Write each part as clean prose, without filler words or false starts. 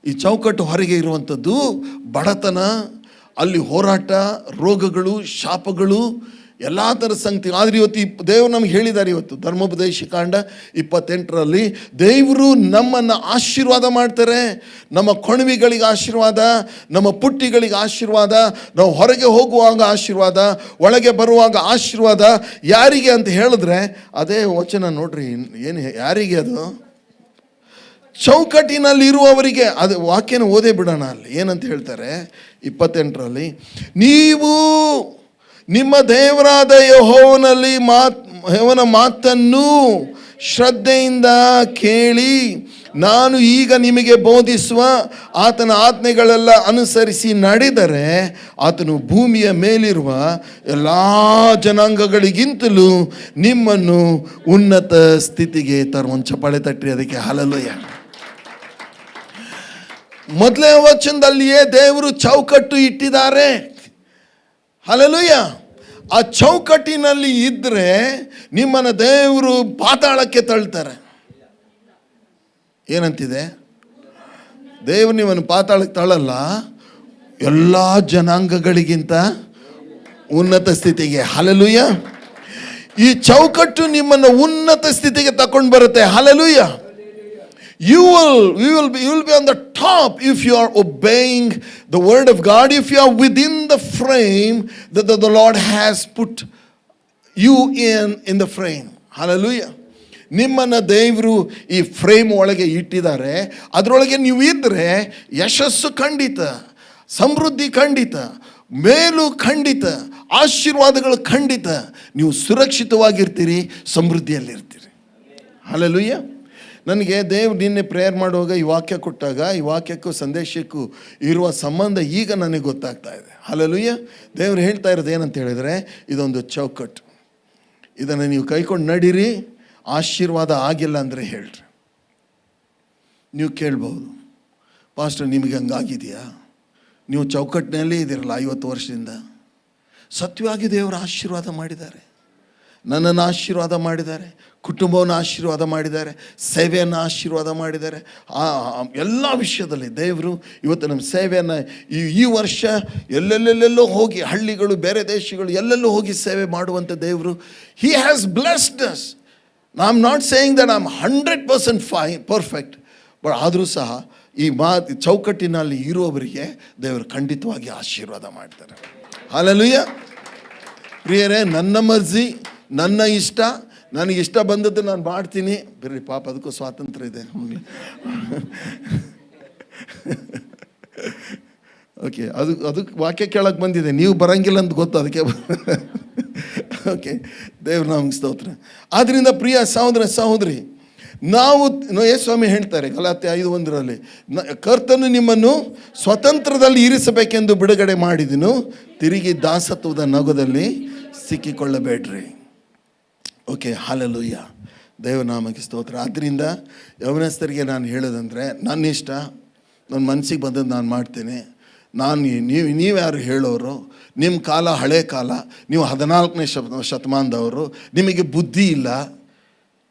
ಈ ಚೌಕಟ್ಟು ಹೊರಗೆ ಇರುವಂಥದ್ದು ಬಡತನ, ಅಲ್ಲಿ ಹೋರಾಟ, ರೋಗಗಳು, ಶಾಪಗಳು, ಎಲ್ಲ ಥರದ ಸಂಗತಿ. ಆದರೆ ಇವತ್ತು ದೇವರು ನಮ್ಗೆ ಹೇಳಿದ್ದಾರೆ. ಇವತ್ತು ಧರ್ಮೋಪದೇಶ ಕಾಂಡ 28ರಲ್ಲಿ ದೇವರು ನಮ್ಮನ್ನು ಆಶೀರ್ವಾದ ಮಾಡ್ತಾರೆ. ನಮ್ಮ ಕೊಣವಿಗಳಿಗೆ ಆಶೀರ್ವಾದ, ನಮ್ಮ ಪುಟ್ಟಿಗಳಿಗೆ ಆಶೀರ್ವಾದ, ನಾವು ಹೊರಗೆ ಹೋಗುವಾಗ ಆಶೀರ್ವಾದ, ಒಳಗೆ ಬರುವಾಗ ಆಶೀರ್ವಾದ. ಯಾರಿಗೆ ಅಂತ ಹೇಳಿದ್ರೆ ಅದೇ ವಚನ ನೋಡ್ರಿ. ಏನು ಯಾರಿಗೆ? ಅದು ಚೌಕಟ್ಟಿನಲ್ಲಿ ಇರುವವರಿಗೆ. ಅದು ವಾಕ್ಯನ ಓದೇ ಬಿಡೋಣ. ಅಲ್ಲಿ ಏನಂತ ಹೇಳ್ತಾರೆ 28ರಲ್ಲಿ, ನೀವು ನಿಮ್ಮ ದೇವರಾದ ಯೆಹೋವನ ಮಾತನ್ನು ಶ್ರದ್ಧೆಯಿಂದ ಕೇಳಿ ನಾನು ಈಗ ನಿಮಗೆ ಬೋಧಿಸುವ ಆತನ ಆಜ್ಞೆಗಳೆಲ್ಲ ಅನುಸರಿಸಿ ನಡೆದರೆ ಆತನು ಭೂಮಿಯ ಮೇಲಿರುವ ಎಲ್ಲ ಜನಾಂಗಗಳಿಗಿಂತಲೂ ನಿಮ್ಮನ್ನು ಉನ್ನತ ಸ್ಥಿತಿಗೆ ತರುವಂತ. ಚಪ್ಪಾಳೆ ತಟ್ಟಿ ಅದಕ್ಕೆ ಹಲ್ಲೆಲೂಯಾ. ಮೊದಲೇ ವಚನದಲ್ಲಿಯೇ ದೇವರು ಚೌಕಟ್ಟು ಇಟ್ಟಿದ್ದಾರೆ. ಹಲ್ಲೆಲೂಯಾ. ಆ ಚೌಕಟ್ಟಿನಲ್ಲಿ ಇದ್ದರೆ ನಿಮ್ಮನ್ನು ದೇವರು ಪಾತಾಳಕ್ಕೆ ತಳ್ತಾರೆ. ಏನಂತಿದೆ? ದೇವರು ನಿಮ್ಮನ್ನು ಪಾತಾಳಕ್ಕೆ ತಳ್ಳಲ್ಲ, ಎಲ್ಲ ಜನಾಂಗಗಳಿಗಿಂತ ಉನ್ನತ ಸ್ಥಿತಿಗೆ. ಹಲ್ಲೆಲೂಯಾ. ಈ ಚೌಕಟ್ಟು ನಿಮ್ಮನ್ನು ಉನ್ನತ ಸ್ಥಿತಿಗೆ ತಕೊಂಡು ಬರುತ್ತೆ. Hallelujah. You will be on the top if you are obeying the word of God, if you are within the frame that the Lord has put you in the frame. Hallelujah. ನಿಮ್ಮನ್ನು ದೇವರು ಈ frame ಒಳಗೆ ಇಟ್ಟಿದ್ದಾರೆ. ಅದರೊಳಗೆ ನೀವು ಇದ್ದರೆ ಯಶಸ್ಸು ಖಂಡಿತ, ಸಮೃದ್ಧಿ ಖಂಡಿತ, ಮೇಲು ಖಂಡಿತ, ಆಶೀರ್ವಾದಗಳು ಖಂಡಿತ. ನೀವು ಸುರಕ್ಷಿತವಾಗಿರ್ತೀರಿ, ಸಮೃದ್ಧಿಯಲ್ಲಿರ್ತೀರಿ. ಹಲ್ಲೆಲೂಯಾ. ನನಗೆ ದೇವ್ರು ನಿನ್ನೆ ಪ್ರೇಯರ್ ಮಾಡುವಾಗ ಈ ವಾಕ್ಯ ಕೊಟ್ಟಾಗ ಈ ವಾಕ್ಯಕ್ಕೂ ಸಂದೇಶಕ್ಕೂ ಇರುವ ಸಂಬಂಧ ಈಗ ನನಗೆ ಗೊತ್ತಾಗ್ತಾ ಇದೆ. ಹಲ್ಲೆಲೂಯಾ. ದೇವ್ರು ಹೇಳ್ತಾ ಇರೋದು ಏನಂತ ಹೇಳಿದರೆ, ಇದೊಂದು ಚೌಕಟ್ಟು, ಇದನ್ನು ನೀವು ಕೈಕೊಂಡು ನಡೀರಿ. ಆಶೀರ್ವಾದ ಆಗಿಲ್ಲ ಅಂದರೆ ಹೇಳ್ರಿ. ನೀವು ಕೇಳ್ಬೋದು, ಪಾಸ್ಟರ್ ನಿಮಗೆ ಹಂಗಾಗಿದೆಯಾ? ನೀವು ಚೌಕಟ್ಟಿನಲ್ಲೇ ಇದ್ದೀರಲ್ಲ 50 ವರ್ಷದಿಂದ. ಸತ್ಯವಾಗಿ ದೇವರು ಆಶೀರ್ವಾದ ಮಾಡಿದ್ದಾರೆ. ನನ್ನನ್ನು ಆಶೀರ್ವಾದ ಮಾಡಿದ್ದಾರೆ, ಕುಟುಂಬವನ್ನು ಆಶೀರ್ವಾದ ಮಾಡಿದ್ದಾರೆ, ಸೇವೆಯನ್ನು ಆಶೀರ್ವಾದ ಮಾಡಿದ್ದಾರೆ. ಎಲ್ಲ ವಿಷಯದಲ್ಲಿ ದೇವರು ಇವತ್ತು ನಮ್ಮ ಸೇವೆಯನ್ನು ಈ ವರ್ಷ ಎಲ್ಲೆಲ್ಲೆಲ್ಲೋ ಹೋಗಿ, ಹಳ್ಳಿಗಳು, ಬೇರೆ ದೇಶಗಳು, ಎಲ್ಲೆಲ್ಲೋ ಹೋಗಿ ಸೇವೆ ಮಾಡುವಂಥ ದೇವರು he has blessed us. I am not saying that I am 100% fine perfect, but ಆದರೂ ಸಹ ಈ ಚೌಕಟ್ಟಿನಲ್ಲಿ ಇರುವವರಿಗೆ ದೇವರು ಖಂಡಿತವಾಗಿ ಆಶೀರ್ವಾದ ಮಾಡ್ತಾರೆ. ಹಲ್ಲೆಲೂಯಾ. ಪ್ರಿಯರೇ, ನನ್ನ ಮರ್ಜಿ, ನನ್ನ ಇಷ್ಟ, ನನಗೆ ಇಷ್ಟ ಬಂದದ್ದು ನಾನು ಮಾಡ್ತೀನಿ. ಬರ್ರಿ ಪಾಪ, ಅದಕ್ಕೂ ಸ್ವಾತಂತ್ರ್ಯ ಇದೆ. ಓಕೆ, ಅದಕ್ಕೆ ವಾಕ್ಯ ಕೇಳಕ್ಕೆ ಬಂದಿದೆ. ನೀವು ಬರಂಗಿಲ್ಲ ಅಂತ ಗೊತ್ತು, ಅದಕ್ಕೆ. ಓಕೆ, ದೇವ್ರು ನಮ್ಗೆ ಸ್ತೋತ್ರ. ಆದ್ದರಿಂದ ಪ್ರಿಯ ಸಹೋದರ ಸಹೋದರಿ, ನಾವು ಯೇಸುಸ್ವಾಮಿ ಹೇಳ್ತಾರೆ ಗಲಾತ್ಯ 5:1, ಕರ್ತನು ನಿಮ್ಮನ್ನು ಸ್ವತಂತ್ರದಲ್ಲಿ ಇರಿಸಬೇಕೆಂದು ಬಿಡುಗಡೆ ಮಾಡಿದನು, ತಿರುಗಿ ದಾಸತ್ವದ ನಗುದಲ್ಲಿ ಸಿಕ್ಕಿಕೊಳ್ಳಬೇಡ್ರಿ. Okay, hallelujah. ದೇವನಾಮಕ್ಕೆ ಸ್ತೋತ್ರ. ಆದ್ದರಿಂದ ಯೌವನಸ್ಥರಿಗೆ ನಾನು ಹೇಳೋದಂದರೆ, ನನ್ನ ಇಷ್ಟ, ನನ್ನ ಮನಸ್ಸಿಗೆ ಬಂದದ್ದು ನಾನು ಮಾಡ್ತೇನೆ. ನೀವ್ಯಾರು ಹೇಳೋರು? ನಿಮ್ಮ ಕಾಲ ಹಳೆ ಕಾಲ, ನೀವು 14ನೇ ಶತಮಾನದವರು, ನಿಮಗೆ ಬುದ್ಧಿ ಇಲ್ಲ.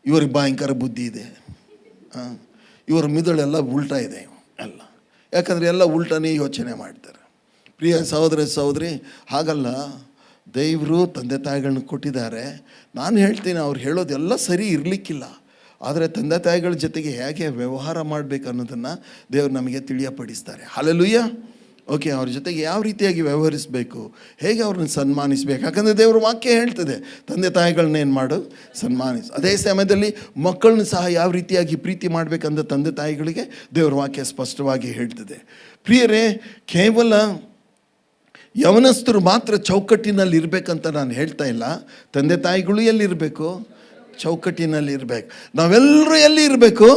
ಇವ್ರಿಗೆ ಭಯಂಕರ ಬುದ್ಧಿ ಇದೆ. ಇವ್ರ ಮಿದುಳೆಲ್ಲ ಉಲ್ಟಾ ಇದೆ ಎಲ್ಲ. ಯಾಕಂದರೆ ಎಲ್ಲ ಉಲ್ಟನೇ ಯೋಚನೆ ಮಾಡ್ತಾರೆ. ಪ್ರಿಯ ಸಹೋದರ ಸಹೋದರಿ, ಹಾಗಲ್ಲ. ದೇವರು ತಂದೆ ತಾಯಿಗಳನ್ನ ಕೊಟ್ಟಿದ್ದಾರೆ. ನಾನು ಹೇಳ್ತೀನಿ, ಅವ್ರು ಹೇಳೋದೆಲ್ಲ ಸರಿ ಇರಲಿಕ್ಕಿಲ್ಲ. ಆದರೆ ತಂದೆ ತಾಯಿಗಳ ಜೊತೆಗೆ ಹೇಗೆ ವ್ಯವಹಾರ ಮಾಡಬೇಕು ಅನ್ನೋದನ್ನು ದೇವರು ನಮಗೆ ತಿಳಿಯಪಡಿಸ್ತಾರೆ. ಹಲ್ಲೆಲೂಯಾ. ಓಕೆ, ಅವ್ರ ಜೊತೆಗೆ ಯಾವ ರೀತಿಯಾಗಿ ವ್ಯವಹರಿಸಬೇಕು, ಹೇಗೆ ಅವ್ರನ್ನ ಸನ್ಮಾನಿಸಬೇಕು. ಯಾಕಂದರೆ ದೇವ್ರ ವಾಕ್ಯ ಹೇಳ್ತದೆ, ತಂದೆ ತಾಯಿಗಳನ್ನ ಏನು ಮಾಡು, ಸನ್ಮಾನಿಸು. ಅದೇ ಸಮಯದಲ್ಲಿ ಮಕ್ಕಳನ್ನ ಸಹ ಯಾವ ರೀತಿಯಾಗಿ ಪ್ರೀತಿ ಮಾಡಬೇಕಂದ್ರೆ ತಂದೆ ತಾಯಿಗಳಿಗೆ ದೇವ್ರ ವಾಕ್ಯ ಸ್ಪಷ್ಟವಾಗಿ ಹೇಳ್ತದೆ. ಪ್ರಿಯರೇ, ಕೇವಲ ಯವನಸ್ಥರು ಮಾತ್ರ ಚೌಕಟ್ಟಿನಲ್ಲಿ ಇರಬೇಕಂತ ನಾನು ಹೇಳ್ತಾ ಇಲ್ಲ. ತಂದೆ ತಾಯಿಗಳು ಎಲ್ಲಿರಬೇಕು? ಚೌಕಟ್ಟಿನಲ್ಲಿ ಇರಬೇಕು. ನಾವೆಲ್ಲರೂ ಎಲ್ಲಿ ಇರಬೇಕು?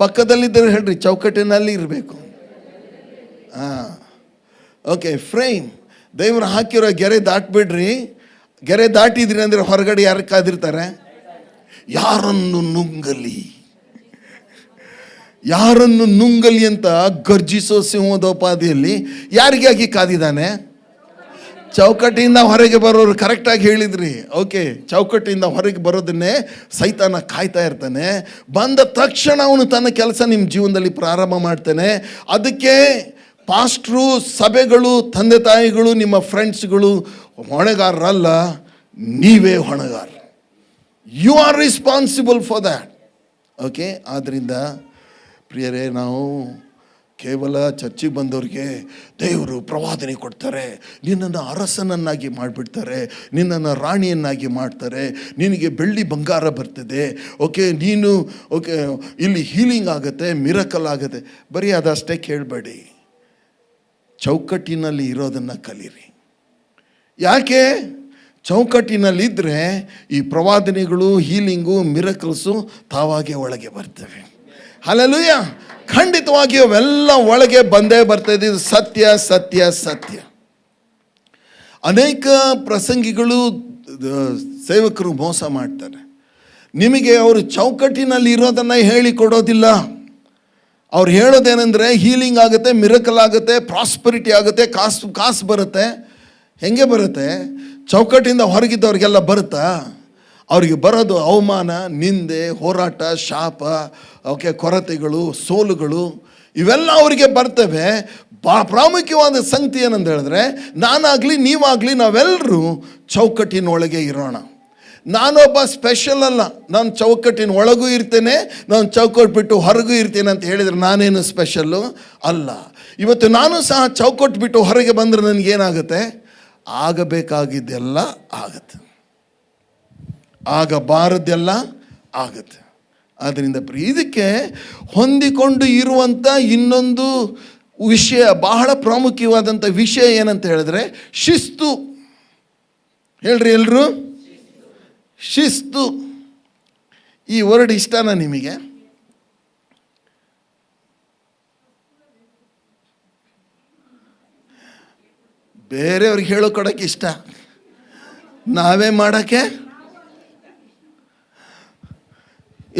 ಪಕ್ಕದಲ್ಲಿದ್ದರೆ ಹೇಳ್ರಿ, ಚೌಕಟ್ಟಿನಲ್ಲಿ ಇರಬೇಕು. Okay, frame. ದೇವರು ಹಾಕಿರೋ ಗೆರೆ ದಾಟ್ಬಿಡ್ರಿ. ಗೆರೆ ದಾಟಿದ್ರಿ ಅಂದರೆ ಹೊರಗಡೆ ಯಾರು ಕಾದಿರ್ತಾರೆ? ಯಾರನ್ನು ನುಂಗಲಿ ಅಂತ ಗರ್ಜಿಸೋ ಸಿಂಹದೋಪಾದಿಯಲ್ಲಿ ಯಾರಿಗಾಗಿ ಕಾದಿದ್ದಾನೆ? ಚೌಕಟ್ಟಿಯಿಂದ ಹೊರಗೆ ಬರೋರು ಕರೆಕ್ಟಾಗಿ ಹೇಳಿದ್ರಿ. ಓಕೆ, ಚೌಕಟ್ಟಿಯಿಂದ ಹೊರಗೆ ಬರೋದನ್ನೇ ಸೈತಾನ ಕಾಯ್ತಾ ಇರ್ತಾನೆ. ಬಂದ ತಕ್ಷಣ ಅವನು ತನ್ನ ಕೆಲಸ ನಿಮ್ಮ ಜೀವನದಲ್ಲಿ ಪ್ರಾರಂಭ ಮಾಡ್ತಾನೆ. ಅದಕ್ಕೆ ಪಾಸ್ಟ್ರು, ಸಭೆಗಳು, ತಂದೆ ತಾಯಿಗಳು, ನಿಮ್ಮ ಫ್ರೆಂಡ್ಸ್ಗಳು ಹೊಣೆಗಾರರಲ್ಲ, ನೀವೇ ಹೊಣೆಗಾರ. You are responsible for that. Okay, ಆದ್ದರಿಂದ ಪ್ರಿಯರೇ, ನಾವು ಕೇವಲ ಚರ್ಚಿಗೆ ಬಂದವ್ರಿಗೆ ದೇವರು ಪ್ರವಾದನೆ ಕೊಡ್ತಾರೆ, ನಿನ್ನನ್ನು ಅರಸನನ್ನಾಗಿ ಮಾಡಿಬಿಡ್ತಾರೆ, ನಿನ್ನನ್ನು ರಾಣಿಯನ್ನಾಗಿ ಮಾಡ್ತಾರೆ, ನಿನಗೆ ಬೆಳ್ಳಿ ಬಂಗಾರ ಬರ್ತದೆ, ಓಕೆ ನೀನು ಓಕೆ ಇಲ್ಲಿ ಹೀಲಿಂಗ್ ಆಗುತ್ತೆ, ಮಿರಕಲ್ ಆಗುತ್ತೆ. ಬರೀ ಅದಷ್ಟೇ ಕೇಳಬೇಡಿ, ಚೌಕಟ್ಟಿನಲ್ಲಿ ಇರೋದನ್ನು ಕಲೀರಿ. ಯಾಕೆ? ಚೌಕಟ್ಟಿನಲ್ಲಿದ್ದರೆ ಈ ಪ್ರವಾದನೆಗಳು, ಹೀಲಿಂಗು, ಮಿರಕಲ್ಸು ತಾವಾಗೆ ಒಳಗೆ ಬರ್ತವೆ. ಹಲ್ಲೆಲೂಯಾ. ಖಂಡಿತವಾಗಿಯೂ ಅವೆಲ್ಲ ಒಳಗೆ ಬಂದೇ ಬರ್ತದೆ. ಇದು ಸತ್ಯ ಸತ್ಯ ಸತ್ಯ. ಅನೇಕ ಪ್ರಸಂಗಿಗಳು, ಸೇವಕರು ಮೋಸ ಮಾಡ್ತಾರೆ. ನಿಮಗೆ ಅವರು ಚೌಕಟ್ಟಿನಲ್ಲಿ ಇರೋದನ್ನು ಹೇಳಿಕೊಡೋದಿಲ್ಲ. ಅವ್ರು ಹೇಳೋದೇನೆಂದರೆ ಹೀಲಿಂಗ್ ಆಗುತ್ತೆ, ಮಿರಕಲ್ ಆಗುತ್ತೆ, ಪ್ರಾಸ್ಪರಿಟಿ ಆಗುತ್ತೆ, ಕಾಸು ಬರುತ್ತೆ. ಹೆಂಗೆ ಬರುತ್ತೆ? ಚೌಕಟ್ಟಿಂದ ಹೊರಗಿದ್ದವ್ರಿಗೆಲ್ಲ ಬರುತ್ತಾ? ಅವ್ರಿಗೆ ಬರೋದು ಅವಮಾನ, ನಿಂದೆ, ಹೋರಾಟ, ಶಾಪ, ಓಕೆ ಕೊರತೆಗಳು, ಸೋಲುಗಳು, ಇವೆಲ್ಲ ಅವರಿಗೆ ಬರ್ತವೆ. ಪ್ರಾಮುಖ್ಯವಾದ ಸಂಗತಿ ಏನಂತ ಹೇಳಿದ್ರೆ, ನಾನಾಗಲಿ ನೀವಾಗಲಿ ನಾವೆಲ್ಲರೂ ಚೌಕಟ್ಟಿನೊಳಗೆ ಇರೋಣ. ನಾನೊಬ್ಬ ಸ್ಪೆಷಲ್ ಅಲ್ಲ, ನಾನು ಚೌಕಟ್ಟಿನ ಒಳಗೂ ಇರ್ತೇನೆ, ನಾನು ಚೌಕಟ್ಟು ಬಿಟ್ಟು ಹೊರಗೂ ಇರ್ತೇನೆ ಅಂತ ಹೇಳಿದರೆ ನಾನೇನು ಸ್ಪೆಷಲ್ಲು ಅಲ್ಲ. ಇವತ್ತು ನಾನು ಸಹ ಚೌಕಟ್ಟು ಬಿಟ್ಟು ಹೊರಗೆ ಬಂದರೆ ನನಗೇನಾಗುತ್ತೆ? ಆಗಬೇಕಾಗಿದ್ದೆಲ್ಲ ಆಗುತ್ತೆ, ಆಗಬಾರದೆಲ್ಲ ಆಗುತ್ತೆ. ಆದ್ದರಿಂದ ಇದಕ್ಕೆ ಹೊಂದಿಕೊಂಡು ಇರುವಂಥ ಇನ್ನೊಂದು ವಿಷಯ, ಬಹಳ ಪ್ರಾಮುಖ್ಯವಾದಂಥ ವಿಷಯ ಏನಂತ ಹೇಳಿದ್ರೆ ಶಿಸ್ತು. ಹೇಳ್ರಿ ಎಲ್ರು, ಶಿಸ್ತು. ಈ ವರ್ಡ್ ಇಷ್ಟನಾ ನಿಮಗೆ? ಬೇರೆಯವ್ರಿಗೆ ಹೇಳೋ ಕೊಡೋಕ್ಕೆ ಇಷ್ಟ, ನಾವೇ ಮಾಡೋಕ್ಕೆ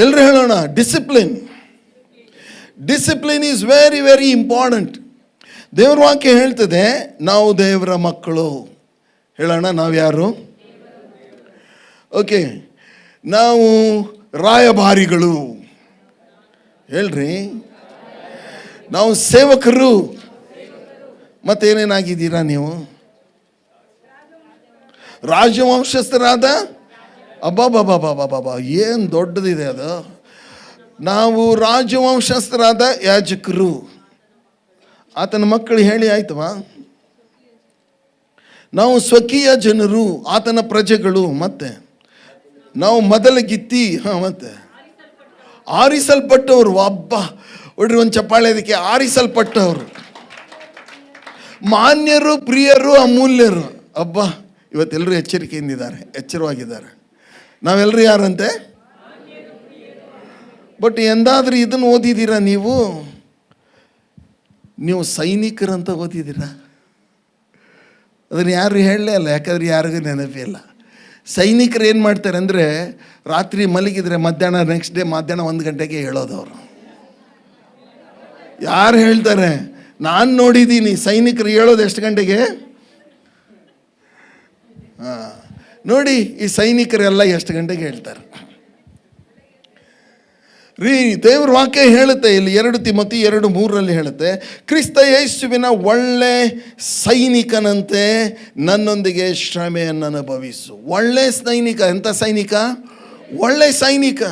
ಎಲ್ಲರೂ ಹೇಳೋಣ. Discipline. Discipline is very very important. ದೇವ್ರ ವಾಕ್ಯ ಹೇಳ್ತದೆ, ನಾವು ದೇವರ ಮಕ್ಕಳು. ಹೇಳೋಣ, ನಾವು ಯಾರು? ಓಕೆ, ನಾವು ರಾಯಭಾರಿಗಳು. ಹೇಳ್ರಿ, ನಾವು ಸೇವಕರು. ಮತ್ತೇನೇನಾಗಿದ್ದೀರಾ ನೀವು? ರಾಜವಂಶಸ್ಥರಾದ. ಅಬ್ಬಾಬಾಬಾಬಾಬಾಬಾ, ಏನು ದೊಡ್ಡದಿದೆ ಅದು. ನಾವು ರಾಜವಂಶಸ್ಥರಾದ ಯಾಜಕರು. ಆತನ ಮಕ್ಕಳು ಹೇಳಿ ಆಯ್ತವಾ? ನಾವು ಸ್ವಕೀಯ ಜನರು, ಆತನ ಪ್ರಜೆಗಳು. ಮತ್ತೆ ನಾವು ಮೊದಲ ಗಿತ್ತಿ. ಮತ್ತೆ ಆರಿಸಲ್ಪಟ್ಟವರು. ಹಬ್ಬ ಒಡ್ರಿ, ಒಂದು ಚಪ್ಪಾಳೆ ಅದಕ್ಕೆ. ಆರಿಸಲ್ಪಟ್ಟವರು, ಮಾನ್ಯರು, ಪ್ರಿಯರು, ಅಮೂಲ್ಯರು. ಹಬ್ಬ, ಇವತ್ತೆಲ್ಲರೂ ಎಚ್ಚರಿಕೆಯಿಂದಿದ್ದಾರೆ, ಎಚ್ಚರವಾಗಿದ್ದಾರೆ. ನಾವೆಲ್ಲರೂ ಯಾರಂತೆ? ಬಟ್ ಎಂದಾದ್ರೂ ಇದನ್ನು ಓದಿದ್ದೀರಾ ನೀವು? ನೀವು ಸೈನಿಕರಂತ ಓದಿದ್ದೀರಾ? ಅದನ್ನು ಯಾರು ಹೇಳಲೇ ಅಲ್ಲ, ಯಾಕಂದ್ರೆ ಯಾರಿಗೂ ನೆನಪಿಲ್ಲ. ಸೈನಿಕರು ಏನು ಮಾಡ್ತಾರೆ ಅಂದರೆ, ರಾತ್ರಿ ಮಲಗಿದ್ರೆ ಮಧ್ಯಾಹ್ನ ನೆಕ್ಸ್ಟ್ ಡೇ ಮಧ್ಯಾಹ್ನ 1 ಗಂಟೆಗೆ ಹೇಳೋದು ಅವರು. ಯಾರು ಹೇಳ್ತಾರೆ? ನಾನು ನೋಡಿದ್ದೀನಿ ಸೈನಿಕರು ಹೇಳೋದು ಎಷ್ಟು ಗಂಟೆಗೆ. ನೋಡಿ, ಈ ಸೈನಿಕರೆಲ್ಲ ಎಷ್ಟು ಗಂಟೆಗೆ ಹೇಳ್ತಾರೆ ರೀ? ದೇವ್ರ ವಾಕ್ಯ ಹೇಳುತ್ತೆ ಇಲ್ಲಿ 2 ತಿಮೋತಿ 2:3 ಹೇಳುತ್ತೆ, ಕ್ರಿಸ್ತ ಯೇಸುವಿನ ಒಳ್ಳೆ ಸೈನಿಕನಂತೆ ನನ್ನೊಂದಿಗೆ ಶ್ರಮೆಯನ್ನು ಅನುಭವಿಸು. ಒಳ್ಳೆ ಸೈನಿಕ. ಎಂಥ ಸೈನಿಕ? ಒಳ್ಳೆ ಸೈನಿಕ.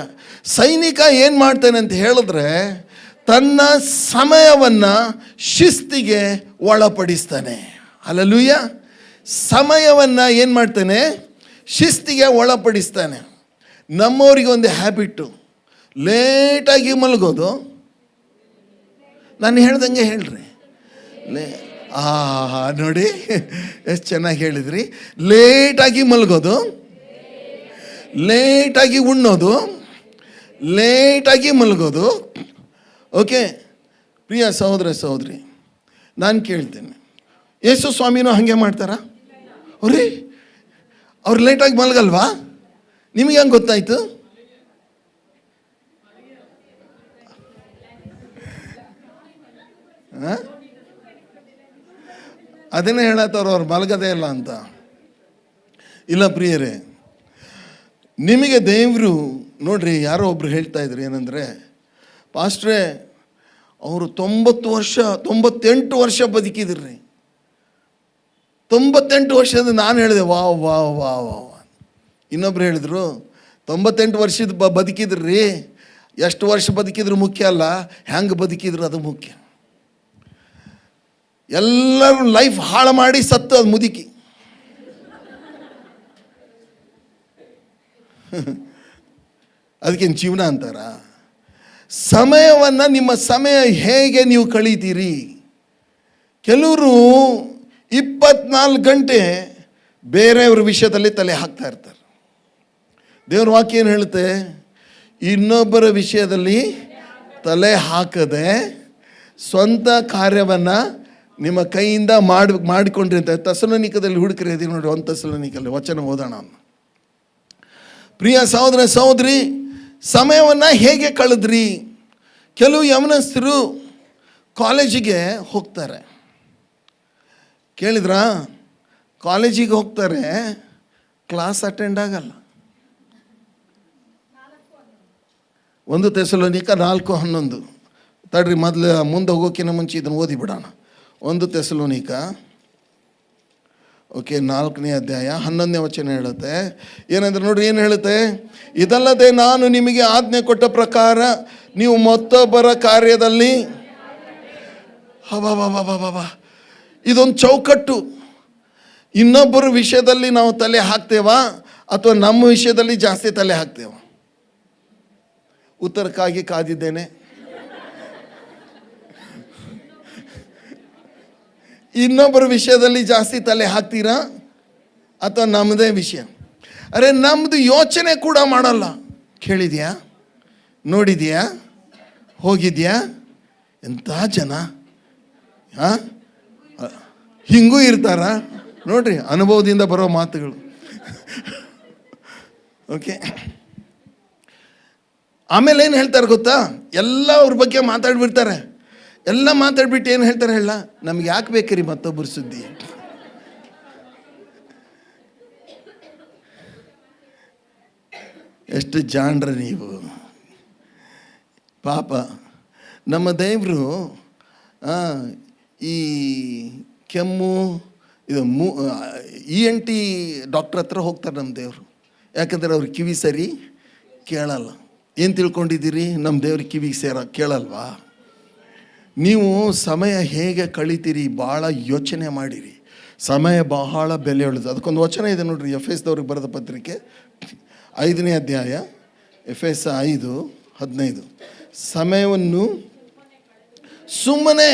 ಸೈನಿಕ ಏನು ಮಾಡ್ತಾನೆ ಅಂತ ಹೇಳಿದ್ರೆ, ತನ್ನ ಸಮಯವನ್ನು ಶಿಸ್ತಿಗೆ ಒಳಪಡಿಸ್ತಾನೆ. ಹಲ್ಲೆಲೂಯ. ಸಮಯವನ್ನು ಏನು ಮಾಡ್ತಾನೆ? ಶಿಸ್ತಿಗೆ ಒಳಪಡಿಸ್ತಾನೆ. ನಮ್ಮವರಿಗೆ ಒಂದು ಹ್ಯಾಬಿಟ್ಟು, ಲೇಟಾಗಿ ಮಲಗೋದು. ನಾನು ಹೇಳ್ದಂಗೆ ಹೇಳ್ರಿ. ನೋಡಿ ಎಷ್ಟು ಚೆನ್ನಾಗಿ ಹೇಳಿದ್ರಿ. ಲೇಟಾಗಿ ಮಲಗೋದು, ಲೇಟಾಗಿ ಉಣ್ಣೋದು, ಲೇಟಾಗಿ ಮಲಗೋದು. ಓಕೆ ಪ್ರಿಯ ಸಹೋದರ ಸಹೋದರಿ, ನಾನು ಕೇಳ್ತೇನೆ, ಯೇಸು ಸ್ವಾಮಿನೂ ಹಾಗೆ ಮಾಡ್ತಾರಾ? ಅವ್ರಿ ಅವ್ರು ಲೇಟಾಗಿ ಮಲಗಲ್ವಾ? ನಿಮಗೆ ಹೆಂಗೆ ಗೊತ್ತಾಯ್ತು? ಅದನ್ನೇ ಹೇಳತ್ತವ್ರು ಅವ್ರು ಮಲಗದೇ ಇಲ್ಲ ಅಂತ. ಇಲ್ಲ ಪ್ರಿಯರೇ, ನಿಮಗೆ ದೇವರು ನೋಡ್ರಿ, ಯಾರೋ ಒಬ್ರು ಹೇಳ್ತಾ ಇದ್ರು ಏನಂದರೆ, ಪಾಸ್ಟ್ರೇ ಅವರು 98 ವರ್ಷ ಬದುಕಿದ್ರಿ. 98 ವರ್ಷದ ನಾನು ಹೇಳಿದೆ ವಾ ವಾ ವಾ ವಾ. ಇನ್ನೊಬ್ರು ಹೇಳಿದ್ರು 98 ವರ್ಷದ ಬದುಕಿದ್ರಿ, ಎಷ್ಟು ವರ್ಷ ಬದುಕಿದ್ರು ಮುಖ್ಯ ಅಲ್ಲ, ಹೆಂಗೆ ಬದುಕಿದ್ರು ಅದು ಮುಖ್ಯ. ಎಲ್ಲರೂ ಲೈಫ್ ಹಾಳು ಮಾಡಿ ಸತ್ತು ಅದು ಮುದುಕಿ. ಅದಕ್ಕೇನು ಜೀವನ ಅಂತಾರ? ಸಮಯವನ್ನು, ನಿಮ್ಮ ಸಮಯ ಹೇಗೆ ನೀವು ಕಳೀತೀರಿ? ಕೆಲವರು 24 ಗಂಟೆ ಬೇರೆಯವ್ರ ವಿಷಯದಲ್ಲಿ ತಲೆ ಹಾಕ್ತಾ ಇರ್ತಾರೆ. ದೇವ್ರ ವಾಕ್ಯ ಏನು ಹೇಳುತ್ತೆ? ಇನ್ನೊಬ್ಬರ ವಿಷಯದಲ್ಲಿ ತಲೆ ಹಾಕದೆ ಸ್ವಂತ ಕಾರ್ಯವನ್ನು ನಿಮ್ಮ ಕೈಯಿಂದ ಮಾಡಿಕೊಂಡ್ರಿ ಅಂತ ತೆಸಲೋನಿಕದಲ್ಲಿ ಹುಡುಕ್ರಿ. ಅದೇ ನೋಡಿ, 1 ತೆಸಲೋನಿಕಲ್ಲಿ ವಚನ ಓದೋಣ. ಪ್ರಿಯ ಸಹೋದರ ಸಹೋದರಿ, ಸಮಯವನ್ನು ಹೇಗೆ ಕಳೆದ್ರಿ? ಕೆಲವು ಯಮನಸ್ಥರು ಕಾಲೇಜಿಗೆ ಹೋಗ್ತಾರೆ. ಕೇಳಿದ್ರಾ? ಕಾಲೇಜಿಗೆ ಹೋಗ್ತಾರೆ, ಕ್ಲಾಸ್ ಅಟೆಂಡ್ ಆಗಲ್ಲ. 1 ತೆಸಲೋನಿಕ 4:11. ತಡ್ರಿ, ಮುಂದೆ ಹೋಗೋಕ್ಕಿಂತ ಮುಂಚೆ ಇದನ್ನು ಓದಿಬಿಡೋಣ. 1 ತೆಸಲೋನಿಕ 4ನೇ ಅಧ್ಯಾಯ 11ನೇ ವಚನ ಹೇಳುತ್ತೆ. ಏನಂದ್ರೆ ನೋಡ್ರಿ, ಏನು ಹೇಳುತ್ತೆ? ಇದಲ್ಲದೆ ನಾನು ನಿಮಗೆ ಆಜ್ಞೆ ಕೊಟ್ಟ ಪ್ರಕಾರ ನೀವು ಮತ್ತೊಬ್ಬರ ಕಾರ್ಯದಲ್ಲಿ ಇದೊಂದು ಚೌಕಟ್ಟು. ಇನ್ನೊಬ್ಬರ ವಿಷಯದಲ್ಲಿ ನಾವು ತಲೆ ಹಾಕ್ತೇವಾ ಅಥವಾ ನಮ್ಮ ವಿಷಯದಲ್ಲಿ ಜಾಸ್ತಿ ತಲೆ ಹಾಕ್ತೇವ? ಉತ್ತರಕ್ಕಾಗಿ ಕಾದಿದ್ದೇನೆ. ಇನ್ನೊಬ್ಬರ ವಿಷಯದಲ್ಲಿ ಜಾಸ್ತಿ ತಲೆ ಹಾಕ್ತೀರಾ ಅಥವಾ ನಮ್ಮದೇ ವಿಷಯ? ಅರೆ, ನಮ್ಮದು ಯೋಚನೆ ಕೂಡ ಮಾಡಲ್ಲ. ಕೇಳಿದ್ಯಾ? ನೋಡಿದ್ಯಾ? ಹೋಗಿದ್ಯಾ? ಎಂಥ ಜನ ಹಿಂಗೂ ಇರ್ತಾರ ನೋಡ್ರಿ, ಅನುಭವದಿಂದ ಬರೋ ಮಾತುಗಳು. ಓಕೆ, ಆಮೇಲೆ ಏನು ಹೇಳ್ತಾರೆ ಗೊತ್ತಾ? ಎಲ್ಲ ಅವ್ರ ಬಗ್ಗೆ ಮಾತಾಡ್ಬಿಡ್ತಾರೆ. ಎಲ್ಲ ಮಾತಾಡ್ಬಿಟ್ಟು ಏನು ಹೇಳ್ತಾರೆ ಹೇಳ? ನಮ್ಗೆ ಯಾಕೆ ಬೇಕ್ರಿ ಮತ್ತೊಬ್ಬರ ಸುದ್ದಿ? ಎಷ್ಟು ಜಾಣ್ರ ನೀವು. ಪಾಪ ನಮ್ಮ ದೇವರು ಈ ಕೆಮ್ಮು ಇದು ENT ಡಾಕ್ಟ್ರ್ ಹತ್ರ ಹೋಗ್ತಾರೆ ನಮ್ಮ ದೇವರು. ಯಾಕಂದರೆ ಅವ್ರ ಕಿವಿ ಸರಿ ಕೇಳಲ್ಲ. ಏನು ತಿಳ್ಕೊಂಡಿದ್ದೀರಿ? ನಮ್ಮ ದೇವ್ರ ಕಿವಿಗೆ ಕೇಳಲ್ವಾ? ನೀವು ಸಮಯ ಹೇಗೆ ಕಳೀತೀರಿ ಭಾಳ ಯೋಚನೆ ಮಾಡಿರಿ. ಸಮಯ ಬಹಳ ಬೆಲೆ ಉಳಿದು. ಅದಕ್ಕೊಂದು ವಚನ ಇದೆ ನೋಡ್ರಿ, ಎಫೆಸದವ್ರಿಗೆ ಬರೆದ ಪತ್ರಿಕೆ 5ನೇ ಅಧ್ಯಾಯ, ಎಫೆಸ 5:15. ಸಮಯವನ್ನು ಸುಮ್ಮನೆ,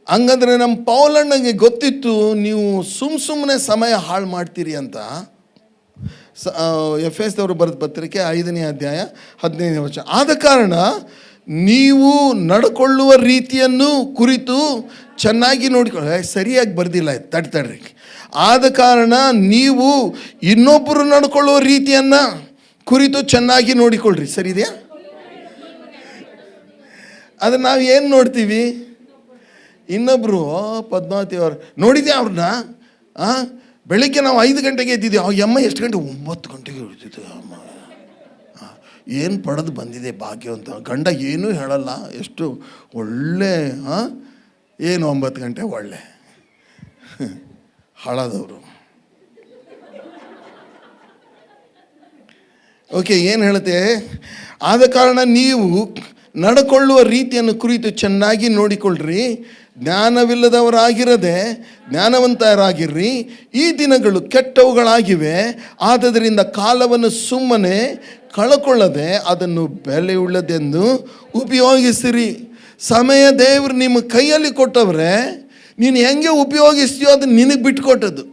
ಹಂಗಂದ್ರೆ ನಮ್ಮ ಪೌಲಣ್ಣಗೆ ಗೊತ್ತಿತ್ತು ನೀವು ಸುಮ್ಮನೆ ಸಮಯ ಹಾಳು ಮಾಡ್ತೀರಿ ಅಂತ. ಎಫೆಸದವರು ಬರೆದ ಪತ್ರಿಕೆ 5ನೇ ಅಧ್ಯಾಯ 15ನೇ ವಚನ. ಆದ ಕಾರಣ ನೀವು ನಡ್ಕೊಳ್ಳುವ ರೀತಿಯನ್ನು ಕುರಿತು ಚೆನ್ನಾಗಿ ನೋಡಿಕೊಳ್ಳಿ. ಸರಿಯಾಗಿ ಬರ್ದಿಲ್ಲ, ತಡ್ರಿ. ಆದ ಕಾರಣ ನೀವು ಇನ್ನೊಬ್ಬರು ನಡ್ಕೊಳ್ಳುವ ರೀತಿಯನ್ನು ಕುರಿತು ಚೆನ್ನಾಗಿ ನೋಡಿಕೊಳ್ಳ್ರಿ. ಸರಿ ಇದೆಯಾ? ಅದು ನಾವು ಏನು ನೋಡ್ತೀವಿ? ಇನ್ನೊಬ್ಬರು ಪದ್ಮಾವತಿ ಅವರು ನೋಡಿದ್ಯಾ ಅವ್ರನ್ನ? ಬೆಳಿಗ್ಗೆ ನಾವು 5 ಗಂಟೆಗೆ ಎದ್ದಿದ್ದೀವಿ. ಅಮ್ಮ ಎಷ್ಟು ಗಂಟೆ? 9 ಗಂಟೆಗೆ ಎದ್ದಿದ್ದೆ. ಅಮ್ಮ ಏನು ಪಡೆದು ಬಂದಿದೆ ಭಾಗ್ಯ ಅಂತ. ಗಂಡ ಏನೂ ಹೇಳಲ್ಲ, ಎಷ್ಟು ಒಳ್ಳೆ ಏನು 9 ಗಂಟೆ ಒಳ್ಳೆ ಹಾಳಾದವರು. ಓಕೆ, ಏನು ಹೇಳುತ್ತೆ? ಆದ ಕಾರಣ ನೀವು ನಡ್ಕೊಳ್ಳುವ ರೀತಿಯನ್ನು ಕುರಿತು ಚೆನ್ನಾಗಿ ನೋಡಿಕೊಳ್ಳ್ರಿ. ಜ್ಞಾನವಿಲ್ಲದವರಾಗಿರದೆ ಜ್ಞಾನವಂತರಾಗಿರ್ರಿ. ಈ ದಿನಗಳು ಕೆಟ್ಟವುಗಳಾಗಿವೆ. ಆದ್ದರಿಂದ ಕಾಲವನ್ನು ಸುಮ್ಮನೆ ಕಳ್ಕೊಳ್ಳದೆ ಅದನ್ನು ಬೆಲೆಯುಳ್ಳದೆಂದು ಉಪಯೋಗಿಸಿರಿ. ಸಮಯ ದೇವರು ನಿಮ್ಮ ಕೈಯಲ್ಲಿ ಕೊಟ್ಟವ್ರೆ, ನೀನು ಹೆಂಗೆ ಉಪಯೋಗಿಸ್ತೀಯೋ ಅದನ್ನು ನಿನಗೆ ಬಿಟ್ಕೊಟ್ಟದ್ದು.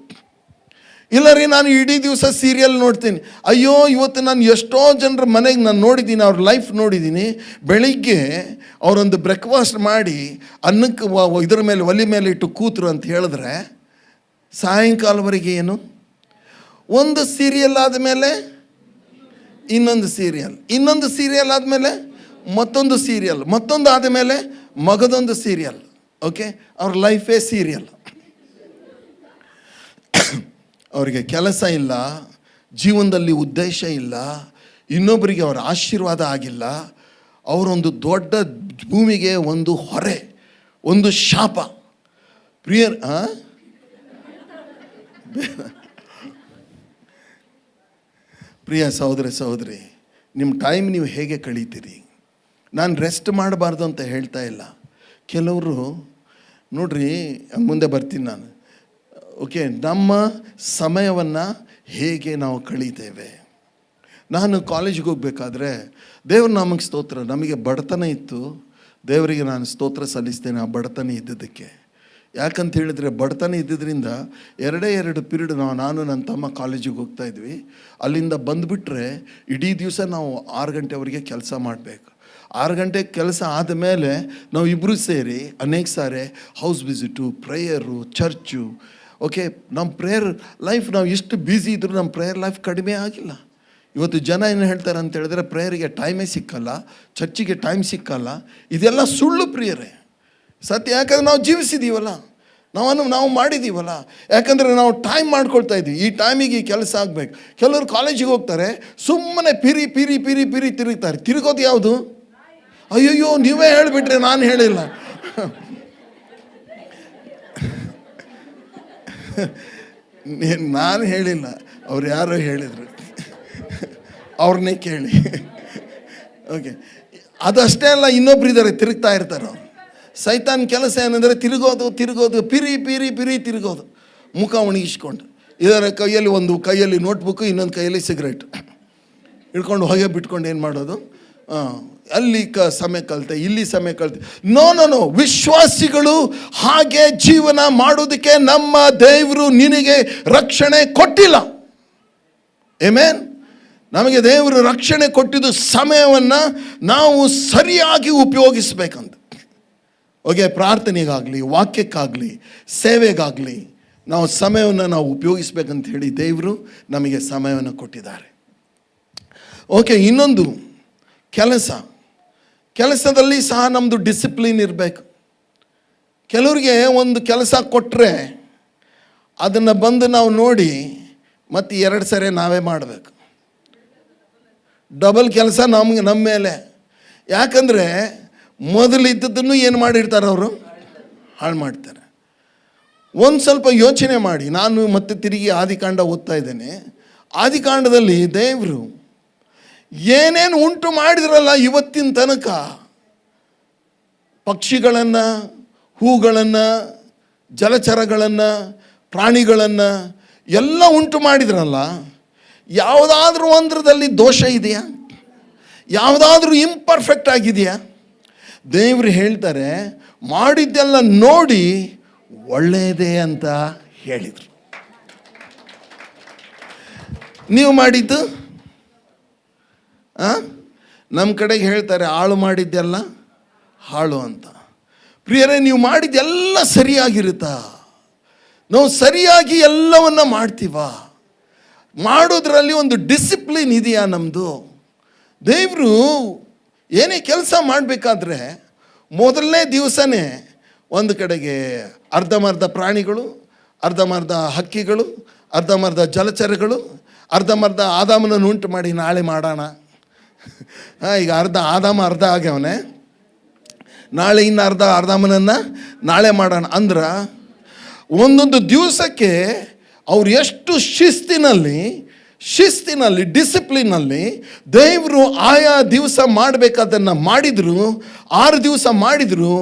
ಇಲ್ಲ ರೀ, ನಾನು ಇಡೀ ದಿವಸ ಸೀರಿಯಲ್ ನೋಡ್ತೀನಿ. ಅಯ್ಯೋ, ಇವತ್ತು ನಾನು ಎಷ್ಟೋ ಜನರ ಮನೆಗೆ ನಾನು ನೋಡಿದ್ದೀನಿ, ಅವ್ರ ಲೈಫ್ ನೋಡಿದ್ದೀನಿ. ಬೆಳಿಗ್ಗೆ ಅವರೊಂದು ಬ್ರೇಕ್ಫಾಸ್ಟ್ ಮಾಡಿ ಅನ್ನಕ್ಕೆ ಇದರ ಮೇಲೆ ಒಲೆ ಮೇಲೆ ಇಟ್ಟು ಕೂತರು ಅಂತ ಹೇಳಿದ್ರೆ ಸಾಯಂಕಾಲವರೆಗೆ ಏನು? ಒಂದು ಸೀರಿಯಲ್ ಆದಮೇಲೆ ಇನ್ನೊಂದು ಸೀರಿಯಲ್ ಆದಮೇಲೆ ಮತ್ತೊಂದು ಸೀರಿಯಲ್, ಮತ್ತೊಂದು ಆದಮೇಲೆ ಮಗದೊಂದು ಸೀರಿಯಲ್. ಓಕೆ, ಅವ್ರ ಲೈಫೇ ಸೀರಿಯಲ್. ಅವರಿಗೆ ಕೆಲಸ ಇಲ್ಲ, ಜೀವನದಲ್ಲಿ ಉದ್ದೇಶ ಇಲ್ಲ, ಇನ್ನೊಬ್ಬರಿಗೆ ಅವರ ಆಶೀರ್ವಾದ ಆಗಿಲ್ಲ. ಅವರೊಂದು ದೊಡ್ಡ ಭೂಮಿಗೆ ಒಂದು ಹೊರೆ, ಒಂದು ಶಾಪ. ಪ್ರಿಯ ಸಹೋದರಿ, ನಿಮ್ಮ ಟೈಮ್ ನೀವು ಹೇಗೆ ಕಳೀತೀರಿ? ನಾನು ರೆಸ್ಟ್ ಮಾಡಬಾರ್ದು ಅಂತ ಹೇಳ್ತಾ ಇಲ್ಲ. ಕೆಲವರು ನೋಡ್ರಿ, ಮುಂದೆ ಬರ್ತೀನಿ ನಾನು. ಓಕೆ, ನಮ್ಮ ಸಮಯವನ್ನು ಹೇಗೆ ನಾವು ಕಳೀತೇವೆ. ನಾನು ಕಾಲೇಜಿಗೆ ಹೋಗಬೇಕಾದ್ರೆ ದೇವ್ರ ನಾಮಕ್ಕೆ ಸ್ತೋತ್ರ, ನಮಗೆ ಬಡತನ ಇತ್ತು. ದೇವರಿಗೆ ನಾನು ಸ್ತೋತ್ರ ಸಲ್ಲಿಸ್ತೇನೆ ಆ ಬಡತನ ಇದ್ದದಕ್ಕೆ. ಯಾಕಂತ ಹೇಳಿದರೆ ಬಡತನ ಇದ್ದಿದ್ದರಿಂದ 2 ಪೀರಿಯಡ್ ನಾನು ನನ್ನ ತಮ್ಮ ಕಾಲೇಜಿಗೆ ಹೋಗ್ತಾಯಿದ್ವಿ. ಅಲ್ಲಿಂದ ಬಂದುಬಿಟ್ರೆ ಇಡೀ ದಿವಸ ನಾವು 6 ಗಂಟೆವರೆಗೆ ಕೆಲಸ ಮಾಡಬೇಕು. 6 ಗಂಟೆ ಕೆಲಸ ಆದಮೇಲೆ ನಾವು ಇಬ್ಬರು ಸೇರಿ ಅನೇಕ ಸಾರಿ house visit, prayer, church. Okay, ನಮ್ಮ ಪ್ರೇಯರ್ ಲೈಫ್, ನಾವು ಎಷ್ಟು ಬ್ಯುಸಿ ಇದ್ದರೂ ನಮ್ಮ ಪ್ರೇಯರ್ ಲೈಫ್ ಕಡಿಮೆ ಆಗಿಲ್ಲ. ಇವತ್ತು ಜನ ಏನು ಹೇಳ್ತಾರೆ ಅಂತ ಹೇಳಿದ್ರೆ, ಪ್ರೇಯರಿಗೆ ಟೈಮೇ ಸಿಕ್ಕಲ್ಲ, ಚರ್ಚಿಗೆ ಟೈಮ್ ಸಿಕ್ಕಲ್ಲ. ಇದೆಲ್ಲ ಸುಳ್ಳು ಪ್ರಿಯರೇ, ಸತ್ಯ. ಯಾಕಂದ್ರೆ ನಾವು ಜೀವಿಸಿದ್ದೀವಲ್ಲ, ನಾವು ಮಾಡಿದ್ದೀವಲ್ಲ. ಯಾಕಂದರೆ ನಾವು ಟೈಮ್ ಮಾಡ್ಕೊಳ್ತಾ ಇದ್ವಿ. ಈ ಟೈಮಿಗೆ ಈ ಕೆಲಸ ಆಗಬೇಕು. ಕೆಲವರು ಕಾಲೇಜಿಗೆ ಹೋಗ್ತಾರೆ, ಸುಮ್ಮನೆ ಪಿರಿ ಪಿರಿ ಪಿರಿ ಪಿರಿ ತಿರುಗ್ತಾರೆ. ತಿರುಗೋದು ಯಾವುದು? ಅಯ್ಯಯ್ಯೋ, ನೀವೇ ಹೇಳಿಬಿಟ್ರೆ, ನಾನು ಹೇಳಿಲ್ಲ. ನಾನು ಹೇಳಿಲ್ಲ, ಅವ್ರು ಯಾರೋ ಹೇಳಿದರು, ಅವ್ರನ್ನೇ ಕೇಳಿ. ಓಕೆ, ಅದಷ್ಟೇ ಅಲ್ಲ, ಇನ್ನೊಬ್ರು ಇದ್ದಾರೆ ತಿರುಗ್ತಾ ಇರ್ತಾರೆ. ಅವ್ರು ಸೈತಾನ್ ಕೆಲಸ ಏನಂದರೆ ತಿರುಗೋದು, ಪಿರಿ ಪಿರಿ ಪಿರಿ ತಿರುಗೋದು, ಮುಖ ಒಣಗಿಸ್ಕೊಂಡು. ಇದರ ಕೈಯಲ್ಲಿ ನೋಟ್ಬುಕ್ಕು, ಇನ್ನೊಂದು ಕೈಯಲ್ಲಿ ಸಿಗರೇಟ್ ಹಿಡ್ಕೊಂಡು ಹೊಗೆ ಬಿಟ್ಕೊಂಡು ಏನು ಮಾಡೋದು, ಅಲ್ಲಿ ಸಮಯ ಕಲಿತೆ, ಇಲ್ಲಿ ಸಮಯ ಕಲಿತೆ. ನೋ, ವಿಶ್ವಾಸಿಗಳು ಹಾಗೆ ಜೀವನ ಮಾಡೋದಕ್ಕೆ ನಮ್ಮ ದೇವರು ನಿನಗೆ ರಕ್ಷಣೆ ಕೊಟ್ಟಿಲ್ಲ. ಆಮೆನ್. ನಮಗೆ ದೇವರು ರಕ್ಷಣೆ ಕೊಟ್ಟಿದ್ದು ಸಮಯವನ್ನು ನಾವು ಸರಿಯಾಗಿ ಉಪಯೋಗಿಸ್ಬೇಕಂತ. ಓಕೆ, ಪ್ರಾರ್ಥನೆಗಾಗಲಿ, ವಾಕ್ಯಕ್ಕಾಗಲಿ, ಸೇವೆಗಾಗಲಿ ನಾವು ಸಮಯವನ್ನು ನಾವು ಉಪಯೋಗಿಸ್ಬೇಕಂತ ಹೇಳಿ ದೇವರು ನಮಗೆ ಸಮಯವನ್ನು ಕೊಟ್ಟಿದ್ದಾರೆ. ಓಕೆ, ಇನ್ನೊಂದು ಕೆಲಸದಲ್ಲಿ ಸಹ ನಮ್ಮದು ಡಿಸಿಪ್ಲಿನ್ ಇರಬೇಕು. ಕೆಲವರಿಗೆ ಒಂದು ಕೆಲಸ ಕೊಟ್ಟರೆ ಅದನ್ನು ಬಂದು ನಾವು ನೋಡಿ ಮತ್ತು 2 ಸರಿ ನಾವೇ ಮಾಡಬೇಕು. ಡಬಲ್ ಕೆಲಸ ನಮ್ಮ ಮೇಲೆ. ಯಾಕಂದರೆ ಮೊದಲಿದ್ದದನ್ನು ಏನು ಮಾಡಿರ್ತಾರೆ, ಅವರು ಹಾಳು ಮಾಡ್ತಾರೆ. ಒಂದು ಸ್ವಲ್ಪ ಯೋಚನೆ ಮಾಡಿ. ನಾನು ಮತ್ತೆ ತಿರುಗಿ ಆದಿಕಾಂಡ ಓದ್ತಾ ಇದ್ದೇನೆ. ಆದಿಕಾಂಡದಲ್ಲಿ ದೇವರು ಏನೇನು ಉಂಟು ಮಾಡಿದ್ರಲ್ಲ ಇವತ್ತಿನ ತನಕ, ಪಕ್ಷಿಗಳನ್ನು, ಹೂಗಳನ್ನು, ಜಲಚರಗಳನ್ನು, ಪ್ರಾಣಿಗಳನ್ನು ಎಲ್ಲ ಉಂಟು ಮಾಡಿದ್ರಲ್ಲ, ಯಾವುದಾದ್ರೂ ಒಂದರಲ್ಲಿ ದೋಷ ಇದೆಯಾ? ಯಾವುದಾದ್ರೂ ಇಂಪರ್ಫೆಕ್ಟ್ ಆಗಿದೆಯಾ? ದೇವರು ಹೇಳ್ತಾರೆ, ಮಾಡಿದ್ದೆಲ್ಲ ನೋಡಿ ಒಳ್ಳೆಯದೇ ಅಂತ ಹೇಳಿದರು. ನೀವು ಮಾಡಿದ್ದು ನಮ್ಮ ಕಡೆಗೆ ಹೇಳ್ತಾರೆ, ಹಾಳು ಮಾಡಿದ್ದೆಲ್ಲ ಹಾಳು ಅಂತ. ಪ್ರಿಯರೇ, ನೀವು ಮಾಡಿದ್ದೆಲ್ಲ ಸರಿಯಾಗಿರುತ್ತಾ? ನಾವು ಸರಿಯಾಗಿ ಎಲ್ಲವನ್ನ ಮಾಡ್ತೀವ? ಮಾಡೋದ್ರಲ್ಲಿ ಒಂದು ಡಿಸಿಪ್ಲಿನ್ ಇದೆಯಾ ನಮ್ಮದು? ದೇವರು ಏನೇ ಕೆಲಸ ಮಾಡಬೇಕಾದ್ರೆ ಮೊದಲನೇ ದಿವಸನೇ ಒಂದು ಕಡೆಗೆ ಅರ್ಧಮರ್ಧ ಪ್ರಾಣಿಗಳು, ಅರ್ಧಮರ್ಧ ಹಕ್ಕಿಗಳು, ಅರ್ಧಮರ್ಧ ಜಲಚರಗಳು, ಅರ್ಧಮರ್ಧ ಆದಾಮನನ್ನು ಉಂಟು ಮಾಡಿ ನಾಳೆ ಮಾಡೋಣ. ಈಗ ಅರ್ಧ ಆಗ್ಯವನೆ, ನಾಳೆ ಇನ್ನು ಆದಾಮನನ್ನು ನಾಳೆ ಮಾಡೋಣ ಅಂದ್ರೆ ಒಂದೊಂದು ದಿವಸಕ್ಕೆ ಅವ್ರು ಎಷ್ಟು ಶಿಸ್ತಿನಲ್ಲಿ ಡಿಸಿಪ್ಲಿನಲ್ಲಿ ದೇವರು ಆಯಾ ದಿವಸ ಮಾಡಬೇಕಾದನ್ನು ಮಾಡಿದರು. 6 ದಿವಸ ಮಾಡಿದರು,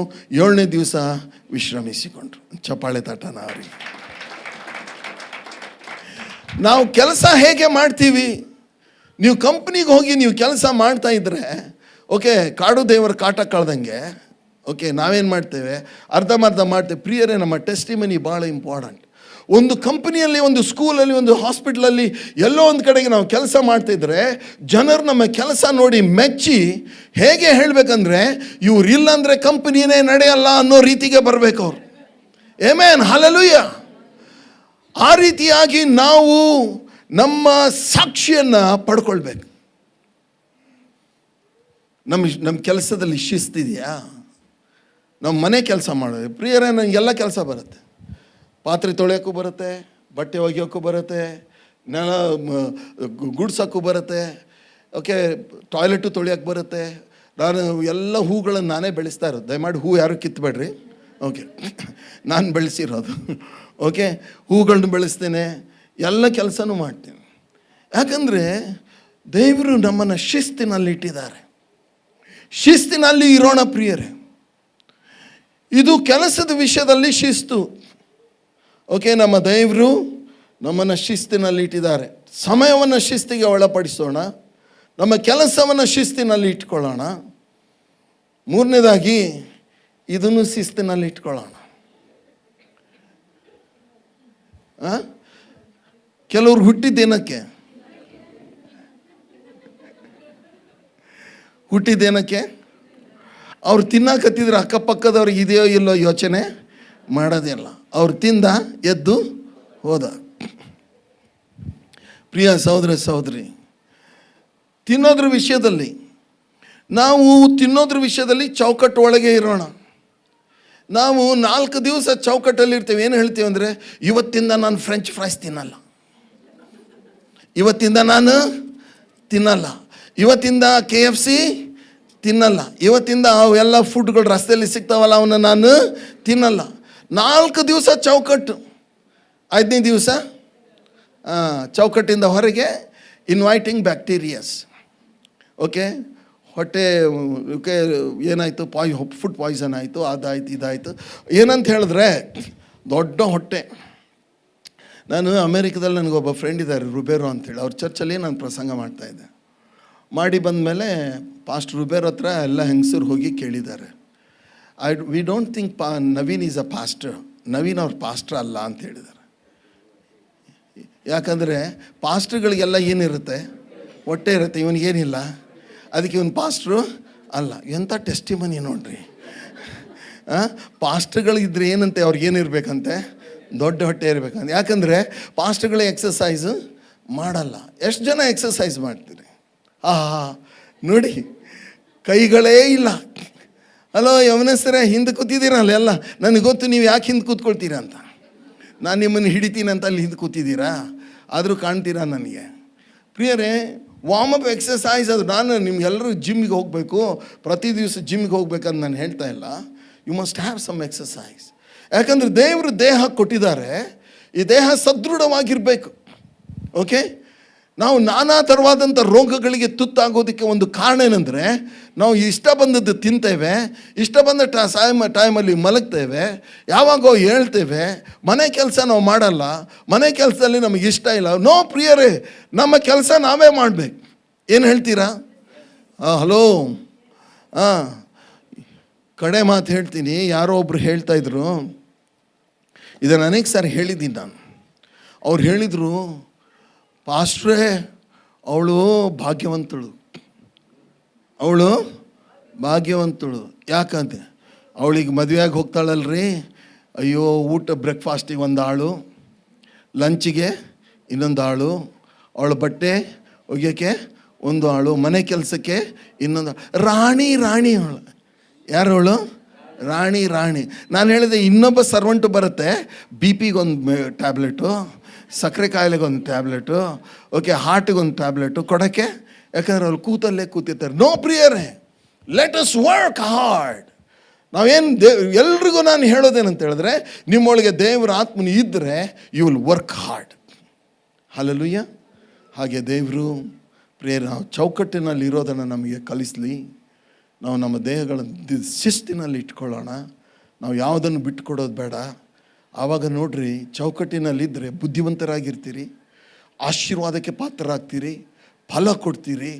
7ನೇ ದಿವಸ ವಿಶ್ರಮಿಸಿಕೊಂಡ್ರು. ಚಪ್ಪಾಳೆ ತಟ್ಟಣ ಅವರಿಗೆ. ನಾವು ಕೆಲಸ ಹೇಗೆ ಮಾಡ್ತೀವಿ? ನೀವು ಕಂಪ್ನಿಗೆ ಹೋಗಿ ನೀವು ಕೆಲಸ ಮಾಡ್ತಾ ಇದ್ದರೆ, ಓಕೆ, ಕಾಡು ದೇವರ ಕಾಟ ಕಳ್ದಂಗೆ, ಓಕೆ, ನಾವೇನು ಮಾಡ್ತೇವೆ, ಅರ್ಧಮರ್ಧ ಮಾಡ್ತೇವೆ. ಪ್ರಿಯರೇ, ನಮ್ಮ ಟೆಸ್ಟಿಮನಿ ಭಾಳ ಇಂಪಾರ್ಟೆಂಟ್. ಒಂದು ಕಂಪನಿಯಲ್ಲಿ, ಒಂದು ಸ್ಕೂಲಲ್ಲಿ, ಒಂದು ಹಾಸ್ಪಿಟ್ಲಲ್ಲಿ, ಎಲ್ಲೋ ಒಂದು ಕಡೆಗೆ ನಾವು ಕೆಲಸ ಮಾಡ್ತಿದ್ರೆ ಜನರು ನಮ್ಮ ಕೆಲಸ ನೋಡಿ ಮೆಚ್ಚಿ ಹೇಗೆ ಹೇಳಬೇಕಂದ್ರೆ, ಇವ್ರು ಇಲ್ಲಾಂದರೆ ಕಂಪನಿನೇ ನಡೆಯಲ್ಲ ಅನ್ನೋ ರೀತಿಗೆ ಬರಬೇಕು ಅವರು. Amen, hallelujah. ಆ ರೀತಿಯಾಗಿ ನಾವು ನಮ್ಮ ಸಾಕ್ಷಿಯನ್ನು ಪಡ್ಕೊಳ್ಬೇಕು. ನಮ್ಮ ಕೆಲಸದಲ್ಲಿ ಶಿಸ್ತಿದೆಯಾ? ನಮ್ಮ ಮನೆ ಕೆಲಸ ಮಾಡೋದು. ಪ್ರಿಯರೇ, ನನಗೆಲ್ಲ ಕೆಲಸ ಬರುತ್ತೆ. ಪಾತ್ರೆ ತೊಳೆಯೋಕ್ಕೂ ಬರುತ್ತೆ, ಬಟ್ಟೆ ಒಗೆಯೋಕ್ಕೂ ಬರುತ್ತೆ, ನೆಲ ಗುಡ್ಸೋಕ್ಕೂ ಬರುತ್ತೆ, ಓಕೆ, ಟಾಯ್ಲೆಟು ತೊಳಿಯೋಕ್ಕೆ ಬರುತ್ತೆ. ನಾನು ಎಲ್ಲ ಹೂಗಳನ್ನು ನಾನೇ ಬೆಳೆಸ್ತಾ ಇರೋದು. ದಯಮಾಡಿ ಹೂ ಯಾರು ಕಿತ್ತಬೇಡ್ರಿ, ಓಕೆ, ನಾನು ಬೆಳೆಸಿರೋದು. ಓಕೆ, ಹೂಗಳನ್ನ ಬೆಳೆಸ್ತೇನೆ, ಎಲ್ಲ ಕೆಲಸನೂ ಮಾಡ್ತೀನಿ. ಯಾಕಂದರೆ ದೇವರು ನಮ್ಮನ್ನು ಶಿಸ್ತಿನಲ್ಲಿ ಇಟ್ಟಿದ್ದಾರೆ. ಶಿಸ್ತಿನಲ್ಲಿ ಇರೋಣ ಪ್ರಿಯರೇ. ಇದು ಕೆಲಸದ ವಿಷಯದಲ್ಲಿ ಶಿಸ್ತು. ಓಕೆ, ನಮ್ಮ ದೇವರು ನಮ್ಮನ್ನು ಶಿಸ್ತಿನಲ್ಲಿ ಇಟ್ಟಿದ್ದಾರೆ. ಸಮಯವನ್ನು ಶಿಸ್ತಿಗೆ ಒಳಪಡಿಸೋಣ, ನಮ್ಮ ಕೆಲಸವನ್ನು ಶಿಸ್ತಿನಲ್ಲಿ ಇಟ್ಕೊಳ್ಳೋಣ. ಮೂರನೇದಾಗಿ ಇದನ್ನು ಶಿಸ್ತಿನಲ್ಲಿ ಇಟ್ಕೊಳ್ಳೋಣ. ಕೆಲವ್ರು ಹುಟ್ಟಿದ್ದೇನಕ್ಕೆ ಅವ್ರು ತಿನ್ನಕತ್ತಿದ್ರೆ ಅಕ್ಕಪಕ್ಕದವ್ರಿಗೆ ಇದೆಯೋ ಇಲ್ಲೋ ಯೋಚನೆ ಮಾಡೋದಿಲ್ಲ. ಅವ್ರು ತಿಂದ ಎದ್ದು ಹೋದ. ಪ್ರಿಯ ಸಹೋದರ ಸಹೋದರಿ, ತಿನ್ನೋದ್ರ ವಿಷಯದಲ್ಲಿ ಚೌಕಟ್ಟು ಒಳಗೆ ಇರೋಣ. ನಾವು 4 ದಿವಸ ಚೌಕಟ್ಟಲ್ಲಿ ಇರ್ತೇವೆ. ಏನು ಹೇಳ್ತೀವಿ ಅಂದರೆ, ಇವತ್ತಿಂದ ನಾನು ಫ್ರೆಂಚ್ ಫ್ರೈಸ್ ತಿನ್ನಲ್ಲ, ಇವತ್ತಿಂದ KFC ತಿನ್ನಲ್ಲ, ಇವತ್ತಿಂದ ಅವೆಲ್ಲ ಫುಡ್ಗಳು ರಸ್ತೆಯಲ್ಲಿ ಸಿಗ್ತಾವಲ್ಲ ಅವನ್ನ ನಾನು ತಿನ್ನಲ್ಲ. 4 ದಿವಸ ಚೌಕಟ್ಟು. 5ನೇ ದಿವಸ ಚೌಕಟ್ಟಿಂದ ಹೊರಗೆ ಇನ್ವೈಟಿಂಗ್ ಬ್ಯಾಕ್ಟೀರಿಯಾಸ್. ಓಕೆ, ಹೊಟ್ಟೆ ಓಕೆ ಏನಾಯಿತು, ಫುಡ್ ಪಾಯ್ಸನ್ ಆಯಿತು, ಅದಾಯಿತು ಇದಾಯಿತು. ಏನಂತ ಹೇಳಿದ್ರೆ ದೊಡ್ಡ ಹೊಟ್ಟೆ. ನಾನು ಅಮೇರಿಕಾದಲ್ಲಿ ನನಗೊಬ್ಬ ಫ್ರೆಂಡ್ ಇದ್ದಾರೆ, ರುಬೇರೋ ಅಂತೇಳಿ. ಅವ್ರ ಚರ್ಚಲ್ಲಿ ನಾನು ಪ್ರಸಂಗ ಮಾಡ್ತಾಯಿದ್ದೆ. ಮಾಡಿ ಬಂದಮೇಲೆ ಪಾಸ್ಟರ್ ರುಬೇರೋ ಹತ್ರ ಎಲ್ಲ ಹೆಂಗಸರು ಹೋಗಿ ಕೇಳಿದ್ದಾರೆ, we don't think Naveen is a pastor, Naveen ಅವ್ರ ಪಾಸ್ಟರ್ ಅಲ್ಲ ಅಂತ ಹೇಳಿದ್ದಾರೆ. ಯಾಕಂದರೆ ಪಾಸ್ಟರ್ಗಳಿಗೆಲ್ಲ ಏನಿರುತ್ತೆ, ಹೊಟ್ಟೆ ಇರುತ್ತೆ, ಇವನಿಗೇನಿಲ್ಲ, ಅದಕ್ಕೆ ಇವನು ಪಾಸ್ಟ್ರು ಅಲ್ಲ. ಎಂಥ ಟೆಸ್ಟಿಮನಿ ನೋಡ್ರಿ. ಪಾಸ್ಟ್ರುಗಳಿದ್ರೆ ಏನಂತೆ, ಅವ್ರಿಗೇನಿರ್ಬೇಕಂತೆ, ದೊಡ್ಡ ಹೊಟ್ಟೆ ಇರಬೇಕಂತ. ಯಾಕಂದರೆ ಪಾಸ್ಟ್ರುಗಳು ಎಕ್ಸಸೈಸು ಮಾಡಲ್ಲ. ಎಷ್ಟು ಜನ ಎಕ್ಸಸೈಸ್ ಮಾಡ್ತೀರಿ? ನೋಡಿ, ಕೈಗಳೇ ಇಲ್ಲ. ಹಲೋ ಯವನಸರೇ, ಹಿಂದೆ ಕೂತಿದ್ದೀರಲ್ಲ ಎಲ್ಲ, ನನಗೆ ಗೊತ್ತು ನೀವು ಯಾಕೆ ಹಿಂದೆ ಕೂತ್ಕೊಳ್ತೀರಾ ಅಂತ. ನಾನು ನಿಮ್ಮನ್ನು ಹಿಡಿತೀನಿ ಅಂತ ಅಲ್ಲಿ ಹಿಂದೆ ಕೂತಿದ್ದೀರಾ, ಆದರೂ ಕಾಣ್ತೀರಾ ನನಗೆ. ಪ್ರಿಯರೇ, ವಾರ್ಮ್ ಅಪ್ ಎಕ್ಸಸೈಸ್ ಅದು. ನಾನು ನಿಮ್ಗೆಲ್ಲರೂ ಜಿಮ್ಮಿಗೆ ಹೋಗಬೇಕು, ಪ್ರತಿ ದಿವಸ ಜಿಮ್ಮಿಗೆ ಹೋಗ್ಬೇಕಂತ ನಾನು ಹೇಳ್ತಾ ಇಲ್ಲ. You must have some exercise. ಯಾಕಂದರೆ ದೇವರು ದೇಹ ಕೊಟ್ಟಿದ್ದಾರೆ, ಈ ದೇಹ ಸದೃಢವಾಗಿರಬೇಕು. ಓಕೆ, ನಾವು ನಾನಾ ಥರವಾದಂಥ ರೋಗಗಳಿಗೆ ತುತ್ತಾಗೋದಕ್ಕೆ ಒಂದು ಕಾರಣ ಏನಂದರೆ, ನಾವು ಇಷ್ಟ ಬಂದದ್ದು ತಿಂತೇವೆ, ಇಷ್ಟ ಬಂದ ಟೈಮಲ್ಲಿ ಮಲಗ್ತೇವೆ, ಯಾವಾಗೋ ಹೇಳ್ತೇವೆ, ಮನೆ ಕೆಲಸ ನಾವು ಮಾಡಲ್ಲ, ಮನೆ ಕೆಲಸದಲ್ಲಿ ನಮಗೆ ಇಷ್ಟ ಇಲ್ಲ. ನೋ ಪ್ರಿಯರೇ, ನಮ್ಮ ಕೆಲಸ ನಾವೇ ಮಾಡಬೇಕು. ಏನು ಹೇಳ್ತೀರಾ? ಹಲೋ, ಕಡೆ ಮಾತು ಹೇಳ್ತೀನಿ. ಯಾರೋ ಒಬ್ರು ಹೇಳ್ತಾಯಿದ್ರು, ಇದನ್ನು ಅನೇಕ ಸಾರಿ ಹೇಳಿದ್ದೀನಿ ನಾನು. ಅವ್ರು ಹೇಳಿದರು, ಪಾಸ್ಟ್ರೇ, ಅವಳು ಭಾಗ್ಯವಂತಳು. ಯಾಕಂತೆ, ಅವಳಿಗೆ ಮದುವೆಯಾಗಿ ಹೋಗ್ತಾಳಲ್ರಿ, ಅಯ್ಯೋ, ಬ್ರೇಕ್ಫಾಸ್ಟಿಗೆ ಒಂದು ಆಳು, ಲಂಚಿಗೆ ಇನ್ನೊಂದು ಆಳು, ಅವಳ ಬಟ್ಟೆ ಒಗೆಯೋಕ್ಕೆ ಒಂದು ಆಳು, ಮನೆ ಕೆಲಸಕ್ಕೆ ಇನ್ನೊಂದು ರಾಣಿ. ಅವಳು ಯಾರವಳು? ರಾಣಿ. ನಾನು ಹೇಳಿದೆ, ಇನ್ನೊಬ್ಬ ಸರ್ವೆಂಟು ಬರುತ್ತೆ, BP-ಗೊಂದು ಟ್ಯಾಬ್ಲೆಟು, ಸಕ್ಕರೆ ಕಾಯಿಲೆಗೆ ಒಂದು ಟ್ಯಾಬ್ಲೆಟು, ಓಕೆ, ಹಾರ್ಟಿಗೊಂದು ಟ್ಯಾಬ್ಲೆಟು ಕೊಡೋಕ್ಕೆ. ಯಾಕಂದ್ರೆ ಅವ್ರು ಕೂತಿರ್ತಾರೆ. ನೋ ಪ್ರಿಯರೇ, ಲೆಟ್ ಅಸ್ ವರ್ಕ್ ಹಾರ್ಡ್. ನಾವೇನು ಎಲ್ರಿಗೂ ನಾನು ಹೇಳೋದೇನಂತ ಹೇಳಿದ್ರೆ, ನಿಮ್ಮೊಳಗೆ ದೇವರ ಆತ್ಮನು ಇದ್ದರೆ you will work hard. Hallelujah. ಹಾಗೆ ದೇವರು ಪ್ರಿಯರೇ, ನಾವು ಚೌಕಟ್ಟಿನಲ್ಲಿ ಇರೋದನ್ನು ನಮಗೆ ಕಲಿಸಲಿ. ನಾವು ನಮ್ಮ ದೇಹಗಳನ್ನು ಶಿಸ್ತಿನಲ್ಲಿ ಇಟ್ಕೊಳ್ಳೋಣ. ನಾವು ಯಾವುದನ್ನು ಬಿಟ್ಟುಕೊಡೋದು ಬೇಡ. ಆವಾಗ ನೋಡ್ರಿ, ಚೌಕಟ್ಟಿನಲ್ಲಿದ್ದರೆ ಬುದ್ಧಿವಂತರಾಗಿರ್ತೀರಿ, ಆಶೀರ್ವಾದಕ್ಕೆ ಪಾತ್ರರಾಗ್ತೀರಿ, ಫಲ ಕೊಡ್ತೀರಿ,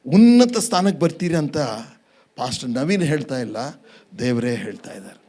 ಉನ್ನತ ಸ್ಥಾನಕ್ಕೆ ಬರ್ತೀರಿ ಅಂತ ಪಾಸ್ಟರ್ ನವೀನ್ ಹೇಳ್ತಾ ಇಲ್ಲ, ದೇವರೇ ಹೇಳ್ತಾ ಇದ್ದಾರೆ.